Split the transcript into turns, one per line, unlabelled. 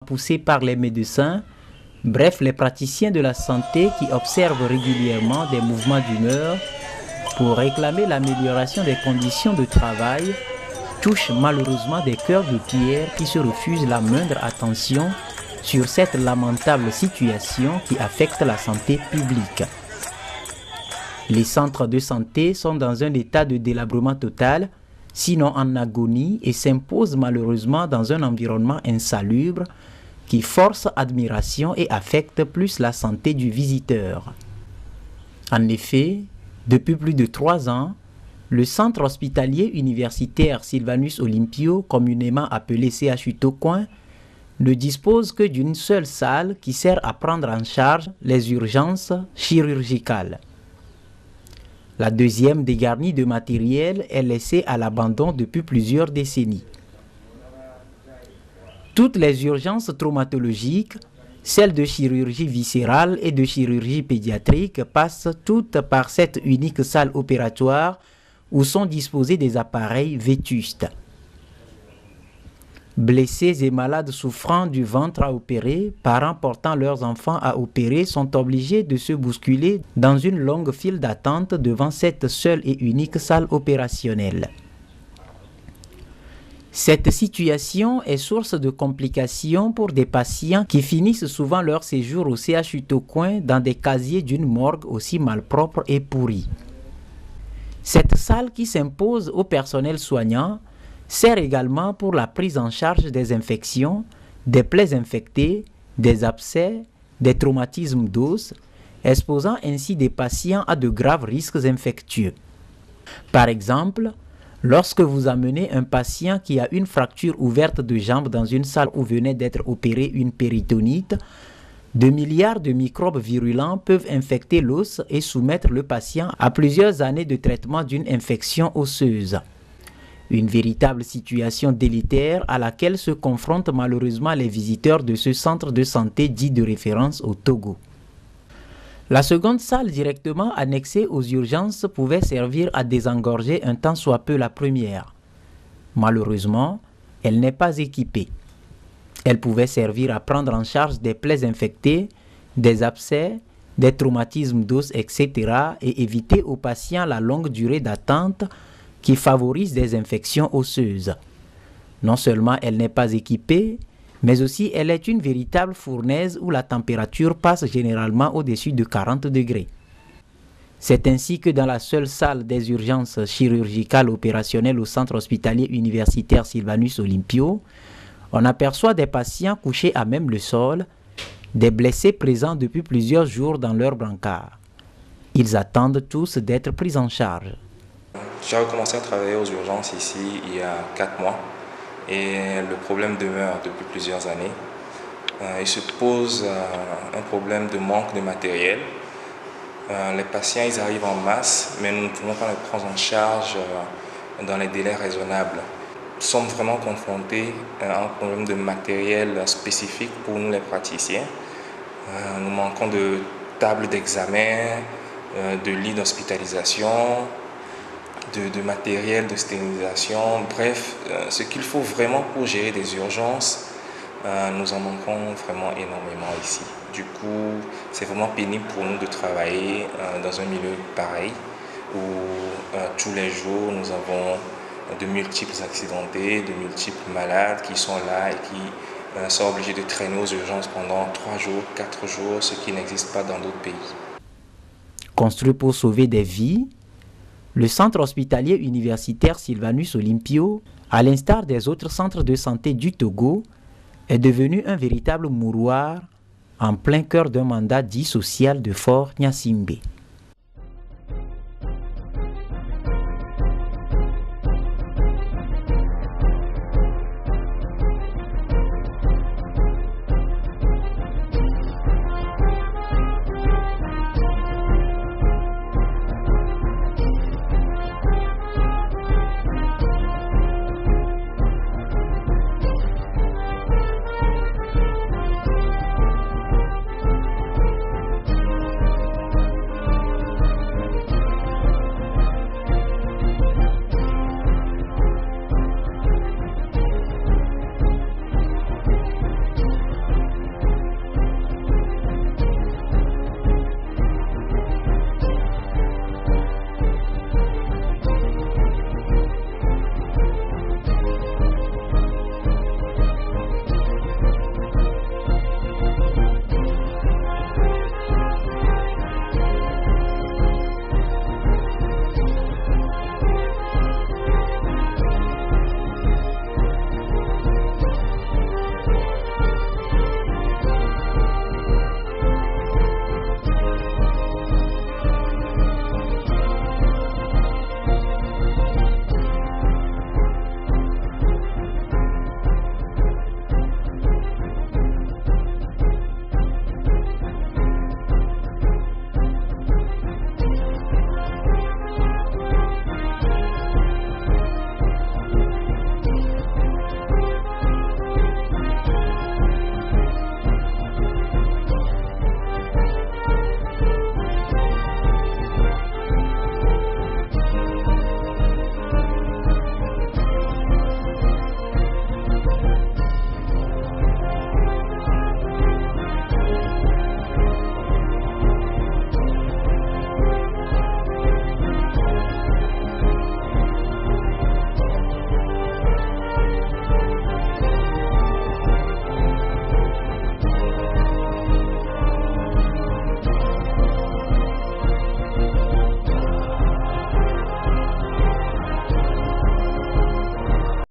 poussés par les médecins, bref les praticiens de la santé qui observent régulièrement des mouvements d'humeur pour réclamer l'amélioration des conditions de travail, touchent malheureusement des cœurs de pierre qui se refusent la moindre attention sur cette lamentable situation qui affecte la santé publique. Les centres de santé sont dans un état de délabrement total, sinon en agonie, et s'imposent malheureusement dans un environnement insalubre qui force admiration et affecte plus la santé du visiteur. En effet, depuis plus de 3 ans, le centre hospitalier universitaire Sylvanus Olympio, communément appelé CHU Tocoin, ne dispose que d'une seule salle qui sert à prendre en charge les urgences chirurgicales. La deuxième, dégarnie de matériel, est laissée à l'abandon depuis plusieurs décennies. Toutes les urgences traumatologiques, celles de chirurgie viscérale et de chirurgie pédiatrique, passent toutes par cette unique salle opératoire où sont disposés des appareils vétustes. Blessés et malades souffrant du ventre à opérer, parents portant leurs enfants à opérer sont obligés de se bousculer dans une longue file d'attente devant cette seule et unique salle opérationnelle. Cette situation est source de complications pour des patients qui finissent souvent leur séjour au CHU Tocoin dans des casiers d'une morgue aussi malpropre et pourrie. Cette salle qui s'impose au personnel soignant sert également pour la prise en charge des infections, des plaies infectées, des abcès, des traumatismes d'os, exposant ainsi des patients à de graves risques infectieux. Par exemple, lorsque vous amenez un patient qui a une fracture ouverte de jambe dans une salle où venait d'être opérée une péritonite, de milliards de microbes virulents peuvent infecter l'os et soumettre le patient à plusieurs années de traitement d'une infection osseuse. Une véritable situation délétère à laquelle se confrontent malheureusement les visiteurs de ce centre de santé dit de référence au Togo. La seconde salle directement annexée aux urgences pouvait servir à désengorger un tant soit peu la première. Malheureusement, elle n'est pas équipée. Elle pouvait servir à prendre en charge des plaies infectées, des abcès, des traumatismes d'os, etc. et éviter aux patients la longue durée d'attente qui favorise des infections osseuses. Non seulement elle n'est pas équipée, mais aussi elle est une véritable fournaise où la température passe généralement au-dessus de 40 degrés. C'est ainsi que dans la seule salle des urgences chirurgicales opérationnelles au centre hospitalier universitaire Sylvanus Olympio, on aperçoit des patients couchés à même le sol, des blessés présents depuis plusieurs jours dans leur brancard. Ils attendent tous d'être pris en charge.
J'ai recommencé à travailler aux urgences ici il y a 4 mois et le problème demeure depuis plusieurs années. Il se pose un problème de manque de matériel. Les patients ils arrivent en masse, mais nous ne pouvons pas les prendre en charge dans les délais raisonnables. Nous sommes vraiment confrontés à un problème de matériel spécifique pour nous les praticiens. Nous manquons de tables d'examen, de lits d'hospitalisation, de matériel de stérilisation, bref, ce qu'il faut vraiment pour gérer des urgences, nous en manquons vraiment énormément ici. Du coup, c'est vraiment pénible pour nous de travailler dans un milieu pareil où tous les jours nous avons de multiples accidentés, de multiples malades qui sont là et qui sont obligés de traîner aux urgences pendant 3 jours, 4 jours, ce qui n'existe pas dans d'autres pays.
Construit pour sauver des vies, le centre hospitalier universitaire Sylvanus Olympio, à l'instar des autres centres de santé du Togo, est devenu un véritable mouroir en plein cœur d'un mandat dit social de Fort Gnassingbé.